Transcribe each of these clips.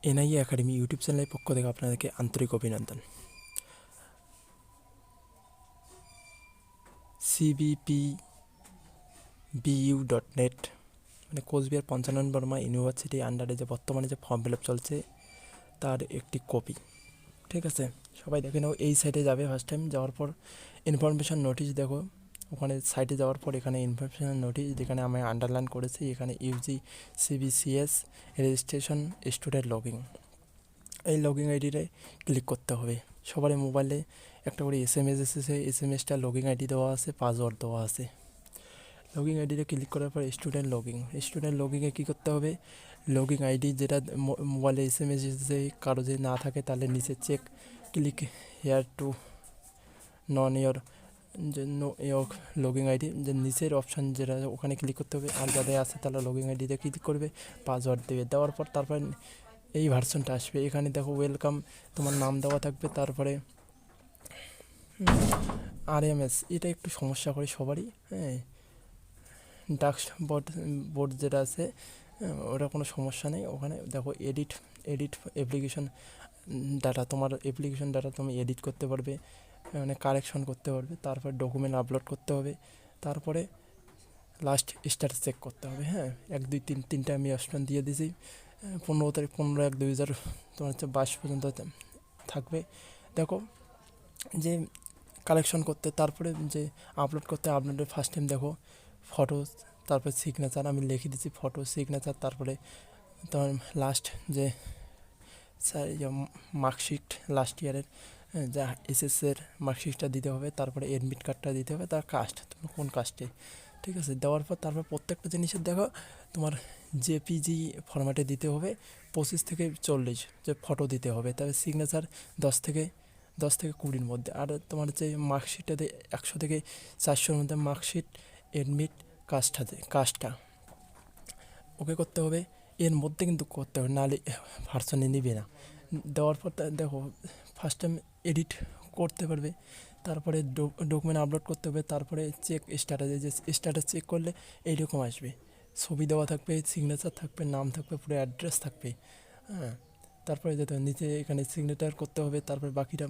NIA academy YouTube চ্যানেলের পক্ষ থেকে আপনাদেরকে আন্তরিক অভিনন্দন। cbpbu.net মানে কোচবিহার পঞ্চানন বর্মা ইউনিভার্সিটি আন্ডারে যে বর্তমানে যে ফর্ম ফিল আপ চলছে তার একটি কপি। ঠিক আছে, সবাই দেখে নাও। এই সাইটে যাবে, ফার্স্ট টাইম যাওয়ার পর ইনফরমেশান নোটিশ দেখো, ওখানে সাইটে যাওয়ার পর এখানে ইনফরমেশান নোটিশ যেখানে আমি আন্ডারলাইন করেছি, এখানে Yuji CBCS registration student login, এই লগইন আইডিতে ক্লিক করতে হবে। সবারই মোবাইলে একটা করে SMS এসেছে, SMSটা লগইন আইডি দেওয়া আছে, পাসওয়ার্ড দেওয়া আছে। লগইন আইডিতে ক্লিক করার পর স্টুডেন্ট লগইনে কী করতে হবে, লগইন আইডি যেটা মোবাইলে SMS এসেছে কারো যদি না থাকে তাহলে নিচে check click here to know your জন্য লগইন আইডি যে নিচের অপশান যেটা ওখানে ক্লিক করতে হবে। আর যাদের আছে তাহলে লগইন আইডিতে ক্লিক করবে, পাসওয়ার্ড দেবে। দেওয়ার পর তারপর এই ভার্সনটা আসবে। এখানে দেখো ওয়েলকাম, তোমার নাম দেওয়া থাকবে, তারপরে RMS, এটা একটু সমস্যা করে সবারই। হ্যাঁ, ডাস্ক বোর্ড যেটা আছে ওটা কোনো সমস্যা নেই। ওখানে দেখো এডিট অ্যাপ্লিকেশন ডাটা, তোমার অ্যাপ্লিকেশন ডাটা তুমি এডিট করতে পারবে, মানে কারেকশন করতে পারবে। তারপর ডকুমেন্ট আপলোড করতে হবে, তারপরে লাস্ট স্ট্যাটাস চেক করতে হবে। হ্যাঁ, 1 2 3 তিনটা আমি অপশন দিয়ে দিয়েছি। 15 তারিখ 15/1/2000 তোমার হচ্ছে 22 পর্যন্ত থাকবে। দেখো যে কালেকশন করতে, তারপরে যে আপলোড করতে, আপলোডের ফার্স্ট টাইম দেখো ফটো, তারপরে সিগনেচার আমি লিখে দিচ্ছি, ফটো সিগনেচার, তারপরে তোমার লাস্ট যে মার্কশিট লাস্ট ইয়ারের যা SSর মার্কশিটটা দিতে হবে, তারপরে অ্যাডমিট কার্ডটা দিতে হবে, তার কাস্ট তোমার কোন কাস্টে। ঠিক আছে, দেওয়ার পর তারপর প্রত্যেকটা জিনিসের দেখো তোমার জেপিজি ফরম্যাটে দিতে হবে। 25 থেকে 40 যে ফটো দিতে হবে, তবে সিগনেচার 10 থেকে 20-র মধ্যে। আর তোমার যে মার্কশিটটাতে 100 থেকে 400-র মধ্যে মার্কশিট, অ্যাডমিট, কাস্টটা ওকে করতে হবে। এর মধ্যে কিন্তু করতে হবে, নাহলে ভার্সনে নিবে না। দেওয়ার পর দেখো ফার্স্ট টাইম এডিট করতে পারবে, তারপরে ডকুমেন্ট আপলোড করতে হবে, তারপরে চেক স্ট্যাটাসে, যে স্ট্যাটাস চেক করলে এইরকম আসবে, ছবি দেওয়া থাকবে, সিগনেচার থাকবে, নাম থাকবে, পুরো অ্যাড্রেস থাকবে। হ্যাঁ, তারপরে যেতে নিচে এখানে সিগনেচার করতে হবে, তারপরে বাকিটা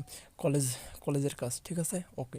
কলেজের কাজ। ঠিক আছে, ওকে।